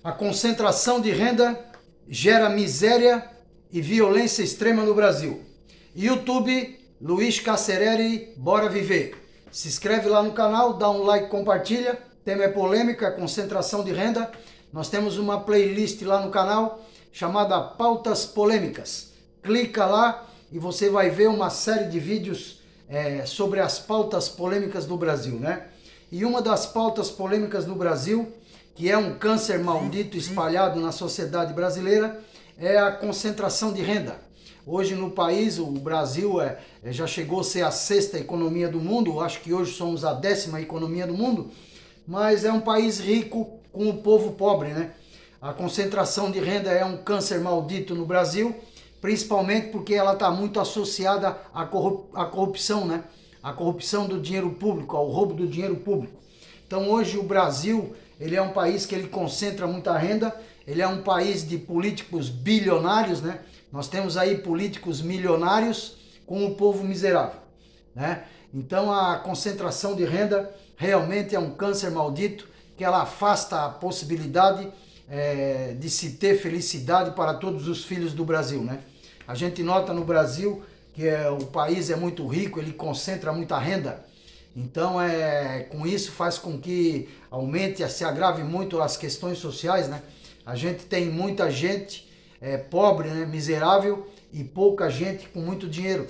A concentração de renda gera miséria e violência extrema no Brasil. YouTube, Luiz Cacereri, bora viver. Se inscreve lá no canal, dá um like, compartilha. Tema é polêmica, concentração de renda. Nós temos uma playlist lá no canal chamada Pautas Polêmicas. Clica lá e você vai ver uma série de vídeos sobre as pautas polêmicas do Brasil, né? E uma das pautas polêmicas no Brasil, que é um câncer maldito espalhado na sociedade brasileira, é a concentração de renda. Hoje no país, o Brasil já chegou a ser a 6ª economia do mundo, acho que hoje somos a 10ª economia do mundo, mas é um país rico com o povo pobre, né? A concentração de renda é um câncer maldito no Brasil, principalmente porque ela está muito associada à corrupção, né? A corrupção do dinheiro público, ao roubo do dinheiro público. Então hoje o Brasil, ele é um país que ele concentra muita renda, ele é um país de políticos bilionários, né? Nós temos aí políticos milionários com o povo miserável, né? Então a concentração de renda realmente é um câncer maldito que ela afasta a possibilidade de se ter felicidade para todos os filhos do Brasil, né? A gente nota no Brasil que o país é muito rico, ele concentra muita renda. Então, com isso faz com que aumente, se agrave muito as questões sociais, né? A gente tem muita gente pobre, né, miserável, e pouca gente com muito dinheiro.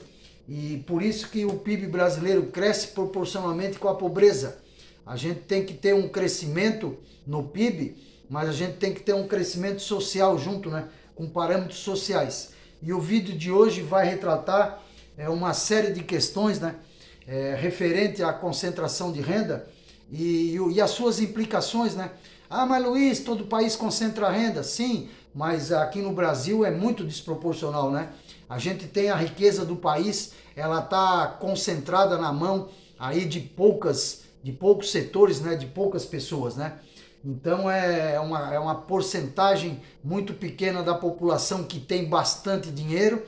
E por isso que o PIB brasileiro cresce proporcionalmente com a pobreza. A gente tem que ter um crescimento no PIB, mas a gente tem que ter um crescimento social junto, né, com parâmetros sociais. E o vídeo de hoje vai retratar uma série de questões, né, referente à concentração de renda e as suas implicações, né? Ah, mas Luiz, todo país concentra renda. Sim, mas aqui no Brasil é muito desproporcional, né? A gente tem a riqueza do país, ela está concentrada na mão aí de poucos setores, né? De poucas pessoas, né? Então é uma porcentagem muito pequena da população que tem bastante dinheiro.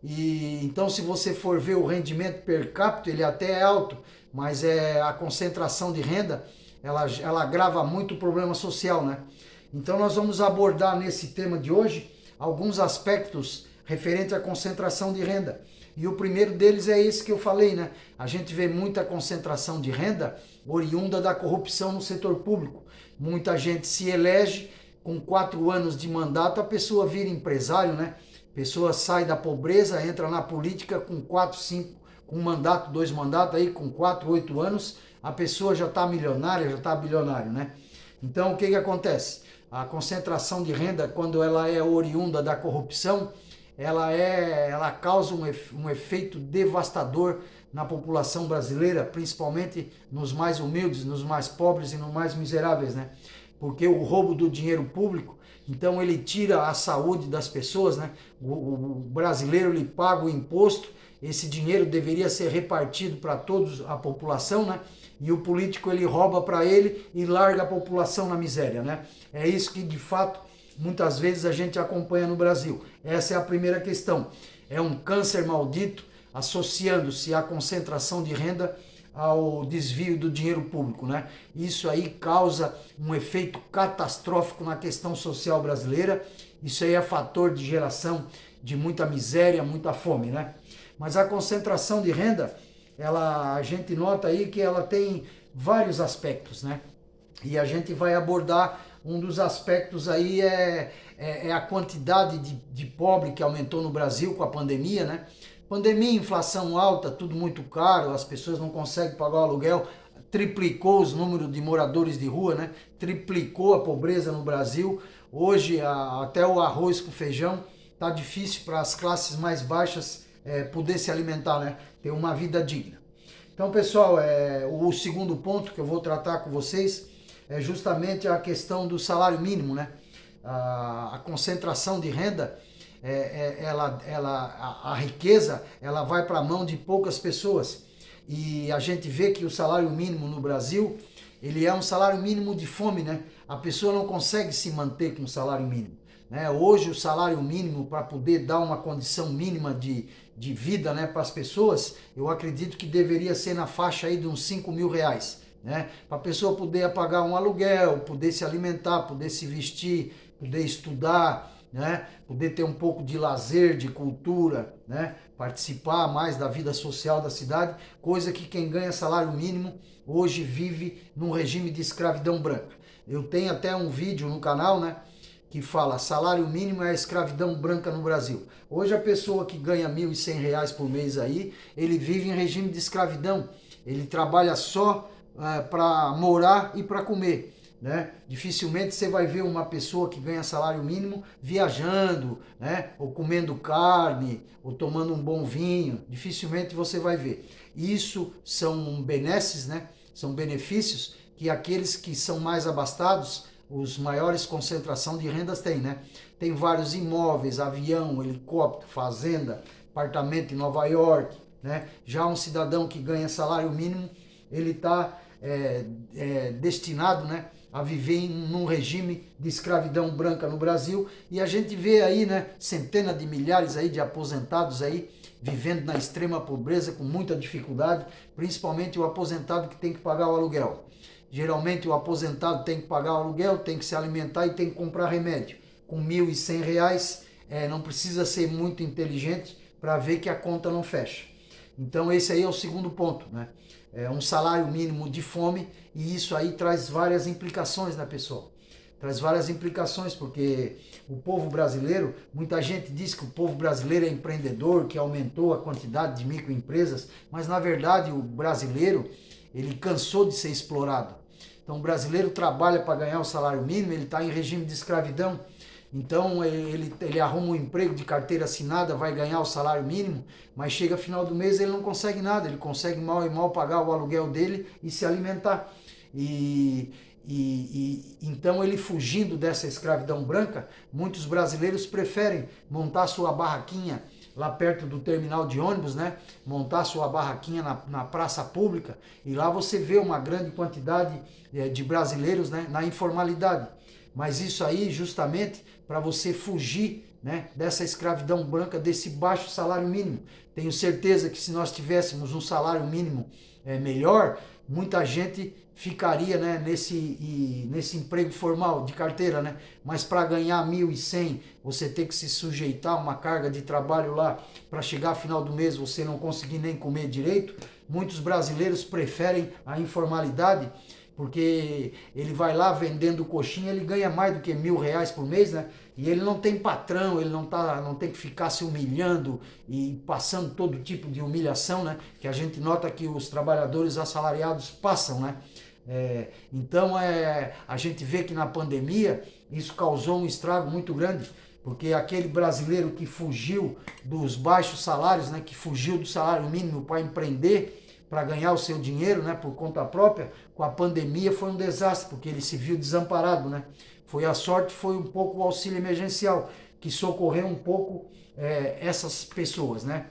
E então, se você for ver o rendimento per capita, ele até é alto, mas a concentração de renda, ela agrava muito o problema social, né? Então nós vamos abordar nesse tema de hoje alguns aspectos referentes à concentração de renda. E o primeiro deles é esse que eu falei, né? A gente vê muita concentração de renda oriunda da corrupção no setor público. Muita gente se elege, com 4 anos de mandato, a pessoa vira empresário, né? A pessoa sai da pobreza, entra na política com 4, 5, com um mandato, 2 mandatos, aí com 4, 8 anos, a pessoa já está milionária, já está bilionário, né? Então o que acontece? A concentração de renda, quando ela é oriunda da corrupção, ela causa um efeito devastador na população brasileira, principalmente nos mais humildes, nos mais pobres e nos mais miseráveis, né? Porque o roubo do dinheiro público, então ele tira a saúde das pessoas, né? O brasileiro ele paga o imposto, esse dinheiro deveria ser repartido para toda a população, né? E o político ele rouba para ele e larga a população na miséria, né? É isso que de fato muitas vezes a gente acompanha no Brasil. Essa é a primeira questão. É um câncer maldito associando-se à concentração de renda ao desvio do dinheiro público, né? Isso aí causa um efeito catastrófico na questão social brasileira. Isso aí é fator de geração de muita miséria, muita fome, né? Mas a concentração de renda, a gente nota aí que ela tem vários aspectos, né? E a gente vai abordar um dos aspectos aí é a quantidade de pobre que aumentou no Brasil com a pandemia, né? Pandemia, inflação alta, tudo muito caro, as pessoas não conseguem pagar o aluguel, triplicou os números de moradores de rua, né? Triplicou a pobreza no Brasil. Hoje até o arroz com feijão tá difícil para as classes mais baixas poder se alimentar, né? Ter uma vida digna. Então, pessoal, o segundo ponto que eu vou tratar com vocês é justamente a questão do salário mínimo, né? A concentração de renda, a riqueza, ela vai para a mão de poucas pessoas. E a gente vê que o salário mínimo no Brasil, ele é um salário mínimo de fome, né? A pessoa não consegue se manter com o salário mínimo, né? Hoje o salário mínimo, para poder dar uma condição mínima de vida, né, para as pessoas, eu acredito que deveria ser na faixa aí de uns 5 mil reais, né? Para a pessoa poder pagar um aluguel, poder se alimentar, poder se vestir, poder estudar, né? Poder ter um pouco de lazer, de cultura, né? Participar mais da vida social da cidade, coisa que quem ganha salário mínimo hoje vive num regime de escravidão branca. Eu tenho até um vídeo no canal, né, que fala salário mínimo é a escravidão branca no Brasil. Hoje a pessoa que ganha R$ 1.100 por mês aí, ele vive em regime de escravidão. Ele trabalha só para morar e para comer, né? Dificilmente você vai ver uma pessoa que ganha salário mínimo viajando, né? Ou comendo carne, ou tomando um bom vinho. Dificilmente você vai ver. Isso são benesses, né? São benefícios que aqueles que são mais abastados, os maiores concentração de rendas têm, né? Tem vários imóveis, avião, helicóptero, fazenda, apartamento em Nova York, né? Já um cidadão que ganha salário mínimo, ele está destinado, né, a viver num regime de escravidão branca no Brasil, e a gente vê aí, né, centenas de milhares aí de aposentados aí vivendo na extrema pobreza com muita dificuldade, principalmente o aposentado que tem que pagar o aluguel. Geralmente o aposentado tem que pagar o aluguel, tem que se alimentar e tem que comprar remédio. Com R$ 1.100, não precisa ser muito inteligente para ver que a conta não fecha. Então esse aí é o segundo ponto, né? É um salário mínimo de fome, e isso aí traz várias implicações, né, pessoal? Traz várias implicações, porque o povo brasileiro, muita gente diz que o povo brasileiro é empreendedor, que aumentou a quantidade de microempresas, mas na verdade o brasileiro, ele cansou de ser explorado. Então o brasileiro trabalha para ganhar o salário mínimo, ele está em regime de escravidão. Então ele arruma um emprego de carteira assinada, vai ganhar o salário mínimo, mas chega final do mês ele não consegue nada, ele consegue mal e mal pagar o aluguel dele e se alimentar. Então ele fugindo dessa escravidão branca, muitos brasileiros preferem montar sua barraquinha lá perto do terminal de ônibus, né? Montar sua barraquinha na praça pública, e lá você vê uma grande quantidade de brasileiros, né, na informalidade. Mas isso aí justamente para você fugir, né, dessa escravidão branca, desse baixo salário mínimo. Tenho certeza que se nós tivéssemos um salário mínimo melhor, muita gente ficaria, né, nesse emprego formal de carteira, né? Mas para ganhar 1.100, você tem que se sujeitar a uma carga de trabalho lá, para chegar ao final do mês você não conseguir nem comer direito. Muitos brasileiros preferem a informalidade, porque ele vai lá vendendo coxinha, ele ganha mais do que R$ 1.000 por mês, né? E ele não tem patrão, ele não tem que ficar se humilhando e passando todo tipo de humilhação, né? Que a gente nota que os trabalhadores assalariados passam, né? Então a gente vê que na pandemia isso causou um estrago muito grande, porque aquele brasileiro que fugiu dos baixos salários, né? Que fugiu do salário mínimo para empreender, para ganhar o seu dinheiro, né, por conta própria, com a pandemia foi um desastre, porque ele se viu desamparado, né? Foi a sorte, foi um pouco o auxílio emergencial, que socorreu um pouco essas pessoas, né?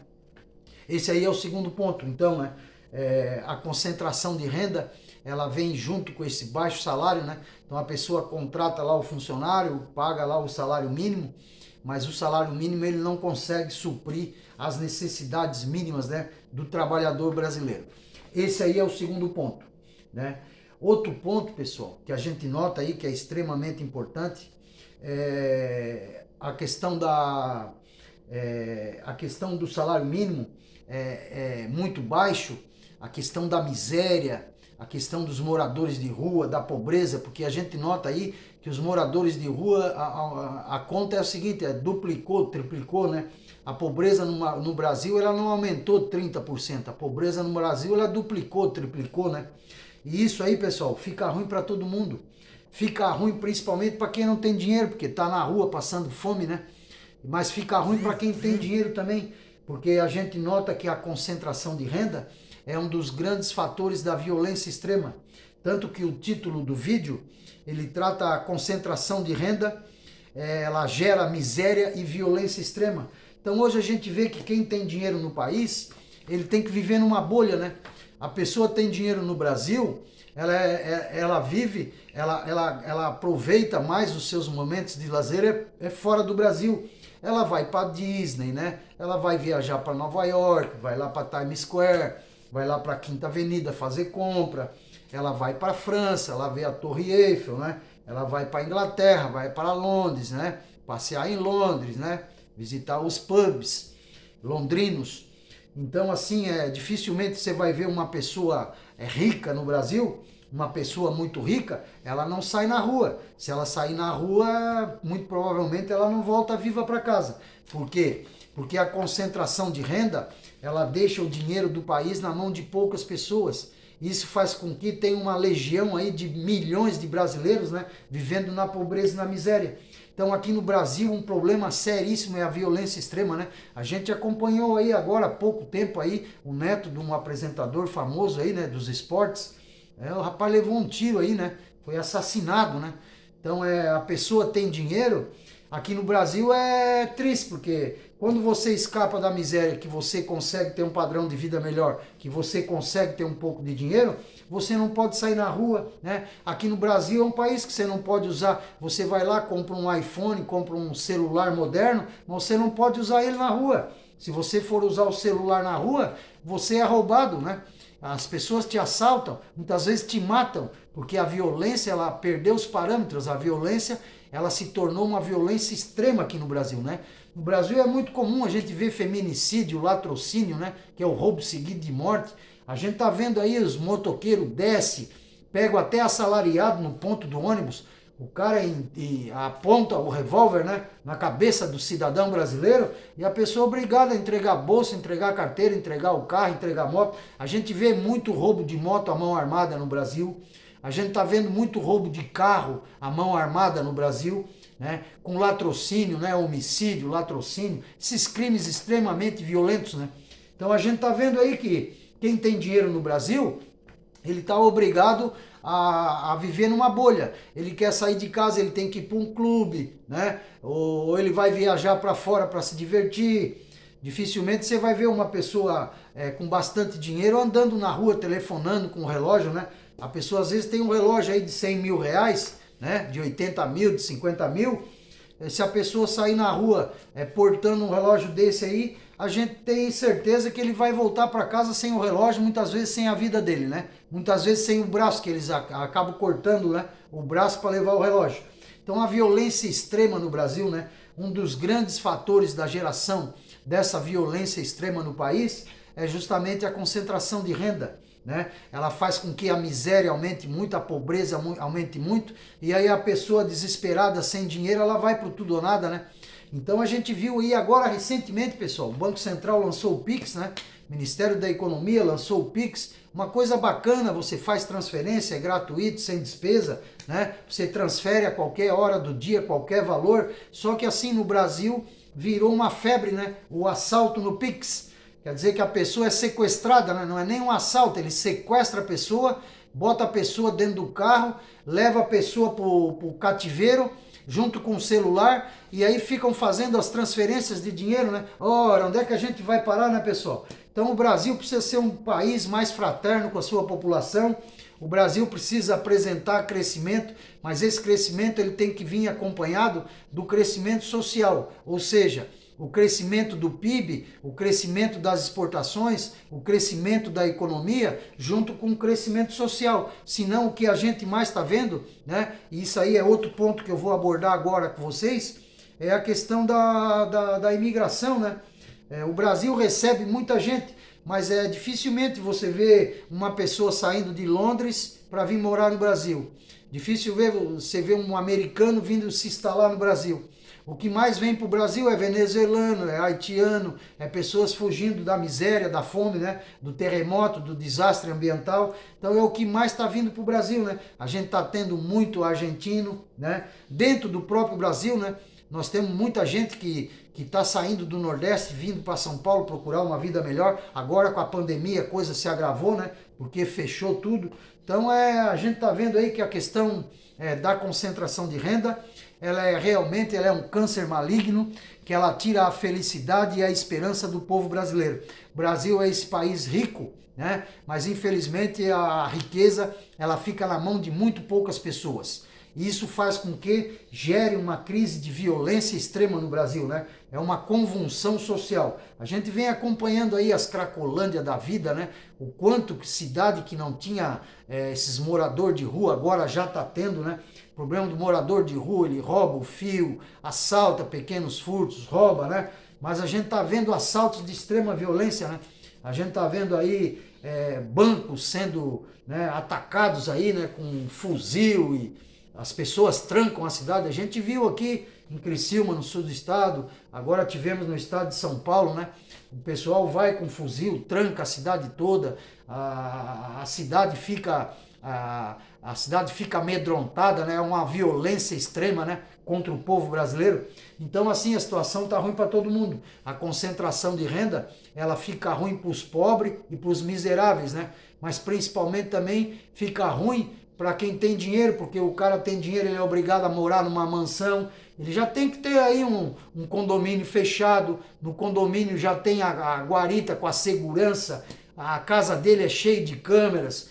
Esse aí é o segundo ponto. Então, né, a concentração de renda, ela vem junto com esse baixo salário, né? Então a pessoa contrata lá o funcionário, paga lá o salário mínimo, mas o salário mínimo ele não consegue suprir as necessidades mínimas, né, do trabalhador brasileiro. Esse aí é o segundo ponto, né? Outro ponto, pessoal, que a gente nota aí que é extremamente importante, é a questão do salário mínimo muito baixo, a questão da miséria, a questão dos moradores de rua, da pobreza, porque a gente nota aí que os moradores de rua, a conta é a seguinte, duplicou, triplicou, né? A pobreza no Brasil, ela não aumentou 30%, a pobreza no Brasil, ela duplicou, triplicou, né? E isso aí, pessoal, fica ruim para todo mundo. Fica ruim principalmente para quem não tem dinheiro, porque está na rua passando fome, né? Mas fica ruim para quem tem dinheiro também, porque a gente nota que a concentração de renda é um dos grandes fatores da violência extrema. Tanto que o título do vídeo, ele trata a concentração de renda, ela gera miséria e violência extrema. Então hoje a gente vê que quem tem dinheiro no país, ele tem que viver numa bolha, né? A pessoa tem dinheiro no Brasil, ela vive, ela aproveita mais os seus momentos de lazer fora do Brasil. Ela vai para Disney, né? Ela vai viajar para Nova York, vai lá para Times Square, vai lá para a Quinta Avenida fazer compra. ela vai para a França, ela vê a Torre Eiffel, né? Ela vai para a Inglaterra, vai para Londres, né? Passear em Londres, né? Visitar os pubs londrinos. Então, assim, dificilmente você vai ver uma pessoa rica no Brasil, uma pessoa muito rica, ela não sai na rua. Se ela sair na rua, muito provavelmente ela não volta viva para casa. Por quê? Porque a concentração de renda, ela deixa o dinheiro do país na mão de poucas pessoas. Isso faz com que tenha uma legião aí de milhões de brasileiros, né, vivendo na pobreza e na miséria. Então aqui no Brasil um problema seríssimo é a violência extrema, né? A gente acompanhou aí agora há pouco tempo aí o neto de um apresentador famoso aí, né, dos esportes. O rapaz levou um tiro aí, né? Foi assassinado, né? Então a pessoa tem dinheiro. Aqui no Brasil é triste, porque quando você escapa da miséria, que você consegue ter um padrão de vida melhor, que você consegue ter um pouco de dinheiro, você não pode sair na rua, né? Aqui no Brasil é um país que você não pode usar, você vai lá, compra um iPhone, compra um celular moderno, mas você não pode usar ele na rua. Se você for usar o celular na rua, você é roubado, né? As pessoas te assaltam, muitas vezes te matam, porque a violência, ela perdeu os parâmetros, a violência, ela se tornou uma violência extrema aqui no Brasil, né? No Brasil é muito comum a gente ver feminicídio, latrocínio, né? Que é o roubo seguido de morte. A gente tá vendo aí os motoqueiros desce, pegam até assalariado no ponto do ônibus, o cara aponta o revólver, né, na cabeça do cidadão brasileiro e a pessoa é obrigada a entregar a bolsa, entregar a carteira, entregar o carro, entregar a moto. A gente vê muito roubo de moto à mão armada no Brasil. A gente está vendo muito roubo de carro à mão armada no Brasil, né, com latrocínio, né, homicídio, latrocínio, esses crimes extremamente violentos, né. Então a gente está vendo aí que quem tem dinheiro no Brasil, ele está obrigado a viver numa bolha. Ele quer sair de casa, ele tem que ir para um clube, né? Ou ele vai viajar para fora para se divertir. Dificilmente você vai ver uma pessoa com bastante dinheiro andando na rua, telefonando com um relógio, né? A pessoa às vezes tem um relógio aí de 100 mil reais, né? De 80 mil, de 50 mil. Se a pessoa sair na rua portando um relógio desse aí, a gente tem certeza que ele vai voltar para casa sem o relógio, muitas vezes sem a vida dele, né? Muitas vezes sem o braço, que eles acabam cortando, né, o braço para levar o relógio. Então a violência extrema no Brasil, né, um dos grandes fatores da geração dessa violência extrema no país é justamente a concentração de renda, né? Ela faz com que a miséria aumente muito, a pobreza aumente muito, e aí a pessoa desesperada, sem dinheiro, ela vai pro tudo ou nada, né? Então a gente viu aí agora recentemente, pessoal, o Banco Central lançou o Pix, né? O Ministério da Economia lançou o Pix, uma coisa bacana, você faz transferência, é gratuito, sem despesa, né? Você transfere a qualquer hora do dia, qualquer valor, só que assim no Brasil virou uma febre, né? O assalto no Pix, quer dizer que a pessoa é sequestrada, né? Não é nem um assalto, ele sequestra a pessoa, bota a pessoa dentro do carro, leva a pessoa pro cativeiro, junto com o celular, e aí ficam fazendo as transferências de dinheiro, né? Ora, onde é que a gente vai parar, né, pessoal? Então o Brasil precisa ser um país mais fraterno com a sua população, o Brasil precisa apresentar crescimento, mas esse crescimento ele tem que vir acompanhado do crescimento social, ou seja, o crescimento do PIB, o crescimento das exportações, o crescimento da economia, junto com o crescimento social. Senão o que a gente mais está vendo, né? E isso aí é outro ponto que eu vou abordar agora com vocês, é a questão da imigração, né? O Brasil recebe muita gente, mas dificilmente você vê uma pessoa saindo de Londres para vir morar no Brasil. Difícil você ver um americano vindo se instalar no Brasil. O que mais vem para o Brasil é venezuelano, é haitiano, é pessoas fugindo da miséria, da fome, né? Do terremoto, do desastre ambiental. Então é o que mais está vindo para o Brasil, né? A gente está tendo muito argentino, né? Dentro do próprio Brasil, né? Nós temos muita gente que está saindo do Nordeste, vindo para São Paulo procurar uma vida melhor. Agora com a pandemia a coisa se agravou, né? Porque fechou tudo. Então a gente está vendo aí que a questão da concentração de renda, ela é um câncer maligno, que ela tira a felicidade e a esperança do povo brasileiro. O Brasil é esse país rico, né? Mas infelizmente a riqueza ela fica na mão de muito poucas pessoas. e isso faz com que gere uma crise de violência extrema no Brasil, né? É uma convulsão social. A gente vem acompanhando aí as Cracolândia da vida, né? O quanto que cidade que não tinha esses moradores de rua agora já está tendo, né? O problema do morador de rua, ele rouba o fio, assalta, pequenos furtos, rouba, né? Mas a gente está vendo assaltos de extrema violência, né? A gente está vendo aí bancos sendo, né, atacados aí, né, com fuzil, e as pessoas trancam a cidade. A gente viu aqui em Criciúma, no sul do estado, agora tivemos no estado de São Paulo, né? O pessoal vai com fuzil, tranca a cidade toda, a cidade fica amedrontada, né? É uma violência extrema, né, contra o povo brasileiro. Então, assim, a situação está ruim para todo mundo. A concentração de renda, ela fica ruim para os pobres e para os miseráveis, né? Mas principalmente também fica ruim para quem tem dinheiro, porque o cara tem dinheiro, ele é obrigado a morar numa mansão, ele já tem que ter aí um condomínio fechado, no condomínio já tem a guarita com a segurança, a casa dele é cheia de câmeras,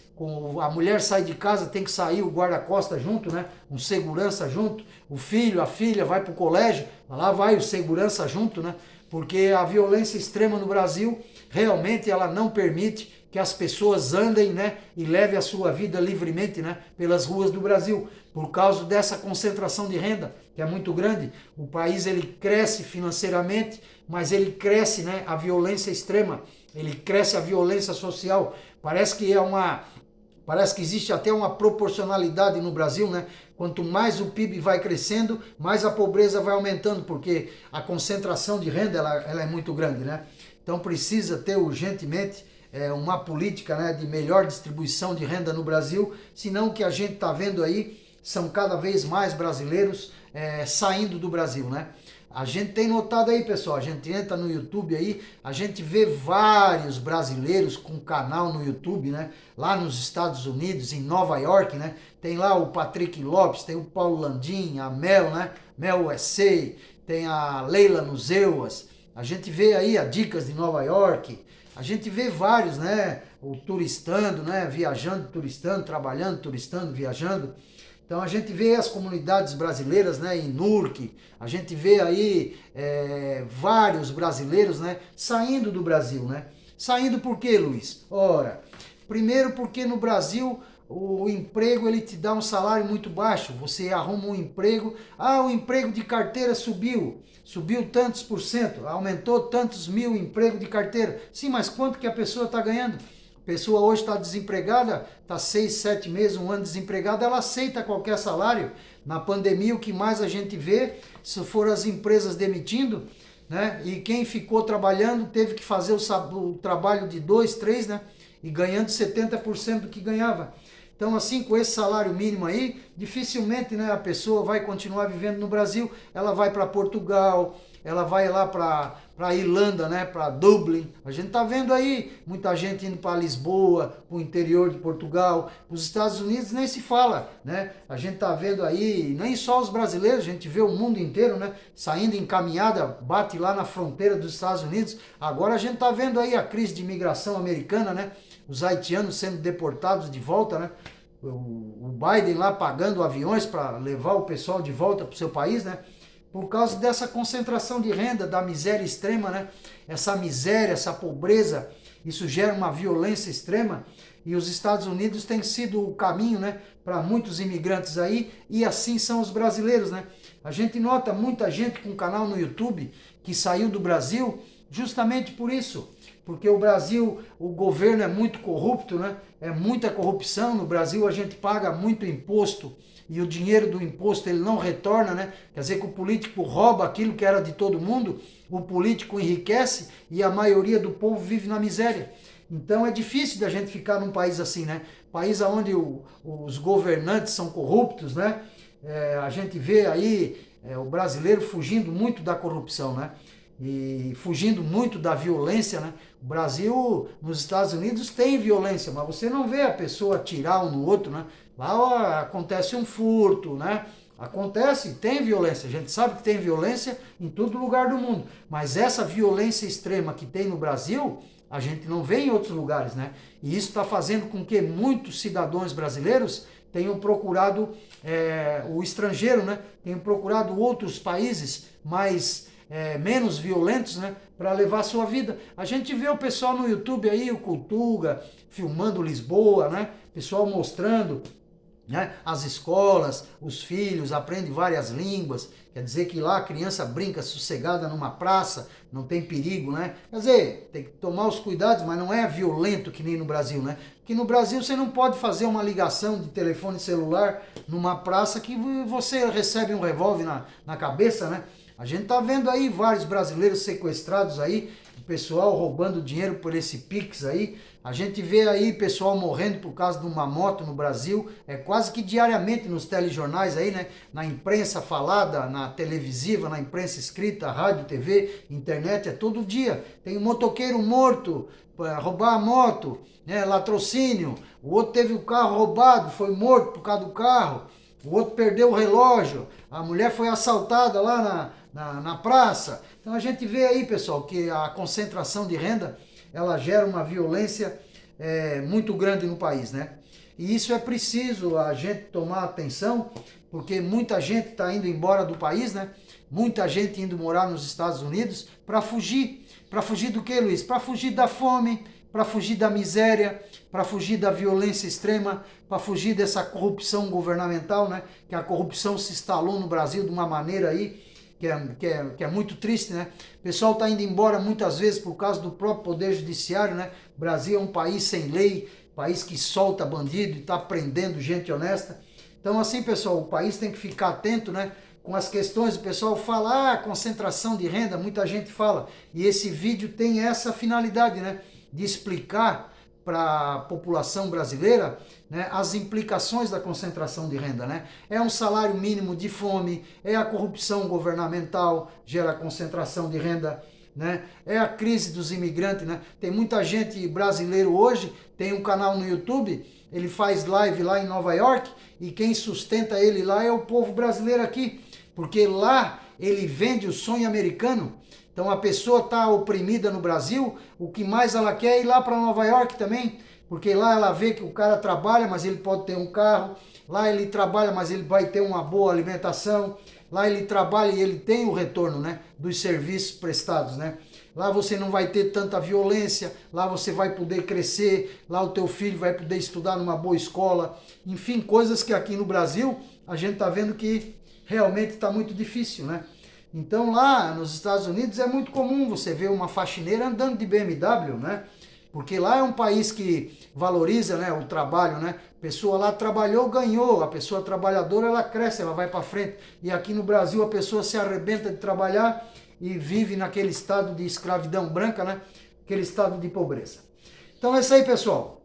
a mulher sai de casa, tem que sair o guarda-costas junto, né? Um segurança junto, o filho, a filha vai para o colégio, lá vai o segurança junto, né? Porque a violência extrema no Brasil, realmente ela não permite que as pessoas andem, né, e levem a sua vida livremente, né, pelas ruas do Brasil, por causa dessa concentração de renda, que é muito grande. O país, ele cresce financeiramente, mas ele cresce, né, a violência extrema, ele cresce a violência social. Parece que existe até uma proporcionalidade no Brasil, né? Quanto mais o PIB vai crescendo, mais a pobreza vai aumentando, porque a concentração de renda ela é muito grande, né? Então precisa ter urgentemente uma política, né, de melhor distribuição de renda no Brasil, senão o que a gente está vendo aí são cada vez mais brasileiros saindo do Brasil, né? A gente tem notado aí, pessoal, a gente entra no YouTube aí, a gente vê vários brasileiros com canal no YouTube, né? Lá nos Estados Unidos, em Nova York, né? Tem lá o Patrick Lopes, tem o Paulo Landim, a Mel, né? Mel USA, tem a Leila Nuzeuas, a gente vê aí a Dicas de Nova York, a gente vê vários, né? O turistando, né? Viajando, turistando, trabalhando, turistando, viajando. Então a gente vê as comunidades brasileiras, né, em Nurk, a gente vê aí vários brasileiros, né, saindo do Brasil, né? Saindo por quê, Luiz? Ora, primeiro porque no Brasil o emprego ele te dá um salário muito baixo, você arruma um emprego, o emprego de carteira subiu tantos por cento, aumentou tantos mil emprego de carteira. Sim, mas quanto que a pessoa está ganhando? A pessoa hoje está desempregada, está 6, 7 meses, um ano desempregada, ela aceita qualquer salário. Na pandemia, o que mais a gente vê, se foram as empresas demitindo, né? E quem ficou trabalhando teve que fazer o trabalho de 2, 3, né? E ganhando 70% do que ganhava. Então, assim, com esse salário mínimo aí, dificilmente, né, a pessoa vai continuar vivendo no Brasil. Ela vai para Portugal, ela vai lá para Irlanda, né, para Dublin. A gente tá vendo aí muita gente indo para Lisboa, para o interior de Portugal. Os Estados Unidos nem se fala, né? A gente tá vendo aí, nem só os brasileiros, a gente vê o mundo inteiro, né, saindo em caminhada, bate lá na fronteira dos Estados Unidos. Agora a gente tá vendo aí a crise de imigração americana, né? Os haitianos sendo deportados de volta, né? O Biden lá pagando aviões para levar o pessoal de volta para o seu país, né? Por causa dessa concentração de renda, da miséria extrema, né? Essa miséria, essa pobreza, isso gera uma violência extrema, e os Estados Unidos têm sido o caminho, né, para muitos imigrantes aí, e assim são os brasileiros, né? A gente nota muita gente com canal no YouTube que saiu do Brasil justamente por isso, porque o Brasil, o governo é muito corrupto, né? É muita corrupção. No Brasil a gente paga muito imposto e o dinheiro do imposto ele não retorna, né? Quer dizer que o político rouba aquilo que era de todo mundo, o político enriquece e a maioria do povo vive na miséria. Então é difícil da gente ficar num país assim, né? País onde os governantes são corruptos, né? A gente vê aí o brasileiro fugindo muito da corrupção, né? E fugindo muito da violência, né? O Brasil, nos Estados Unidos tem violência, mas você não vê a pessoa atirar um no outro, né? Lá acontece um furto, né? Acontece, tem violência, a gente sabe que tem violência em todo lugar do mundo, mas essa violência extrema que tem no Brasil, a gente não vê em outros lugares, né? E isso está fazendo com que muitos cidadãos brasileiros tenho procurado o estrangeiro, né? Tenho procurado outros países menos violentos, né? Para levar a sua vida. A gente vê o pessoal no YouTube aí, o Cultuga, filmando Lisboa, né? Pessoal mostrando, né? As escolas, os filhos aprendem várias línguas, quer dizer que lá a criança brinca sossegada numa praça, não tem perigo, né? Quer dizer, tem que tomar os cuidados, mas não é violento que nem no Brasil, né? Porque no Brasil você não pode fazer uma ligação de telefone celular numa praça que você recebe um revólver na cabeça, né? A gente tá vendo aí vários brasileiros sequestrados aí, o pessoal roubando dinheiro por esse Pix aí. A gente vê aí pessoal morrendo por causa de uma moto no Brasil, quase que diariamente nos telejornais aí, né? Na imprensa falada, na televisiva, na imprensa escrita, rádio, TV, internet, todo dia. Tem um motoqueiro morto para roubar a moto, né? Latrocínio. O outro teve o carro roubado, foi morto por causa do carro. O outro perdeu o relógio. A mulher foi assaltada lá na praça. Então a gente vê aí, pessoal, que a concentração de renda ela gera uma violência muito grande no país, né? E isso é preciso a gente tomar atenção, porque muita gente está indo embora do país, né? Muita gente indo morar nos Estados Unidos para fugir. Para fugir do que, Luiz? Para fugir da fome, para fugir da miséria, para fugir da violência extrema, para fugir dessa corrupção governamental, né? Que a corrupção se instalou no Brasil de uma maneira aí que é muito triste, né? O pessoal está indo embora muitas vezes por causa do próprio poder judiciário, né? O Brasil é um país sem lei, país que solta bandido e está prendendo gente honesta. Então assim, pessoal, o país tem que ficar atento, né? Com as questões, o pessoal fala, concentração de renda, muita gente fala. E esse vídeo tem essa finalidade, né? De explicar para a população brasileira, né, as implicações da concentração de renda, né? É um salário mínimo de fome, é a corrupção governamental, gera concentração de renda, né? É a crise dos imigrantes, né? Tem muita gente brasileiro hoje, tem um canal no YouTube, ele faz live lá em Nova York e quem sustenta ele lá é o povo brasileiro aqui, porque lá ele vende o sonho americano. Então a pessoa está oprimida no Brasil, o que mais ela quer é ir lá para Nova York também, porque lá ela vê que o cara trabalha, mas ele pode ter um carro, lá ele trabalha, mas ele vai ter uma boa alimentação, lá ele trabalha e ele tem o retorno, né, dos serviços prestados, né? Lá você não vai ter tanta violência, lá você vai poder crescer, lá o teu filho vai poder estudar numa boa escola, enfim, coisas que aqui no Brasil a gente está vendo que realmente está muito difícil, né? Então lá nos Estados Unidos é muito comum você ver uma faxineira andando de BMW, né? Porque lá é um país que valoriza, né, o trabalho, né? A pessoa lá trabalhou, ganhou, a pessoa trabalhadora ela cresce, ela vai para frente. E aqui no Brasil a pessoa se arrebenta de trabalhar e vive naquele estado de escravidão branca, né? Aquele estado de pobreza. Então é isso aí, pessoal.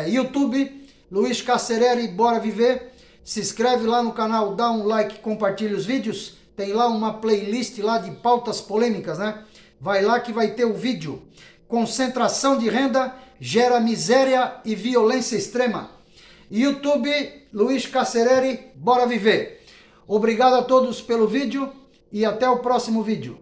YouTube, Luiz Cacereri, bora viver. Se inscreve lá no canal, dá um like, compartilha os vídeos. Tem lá uma playlist lá de pautas polêmicas, né? Vai lá que vai ter o vídeo. Concentração de renda gera miséria e violência extrema. YouTube, Luiz Cacereri, bora viver. Obrigado a todos pelo vídeo e até o próximo vídeo.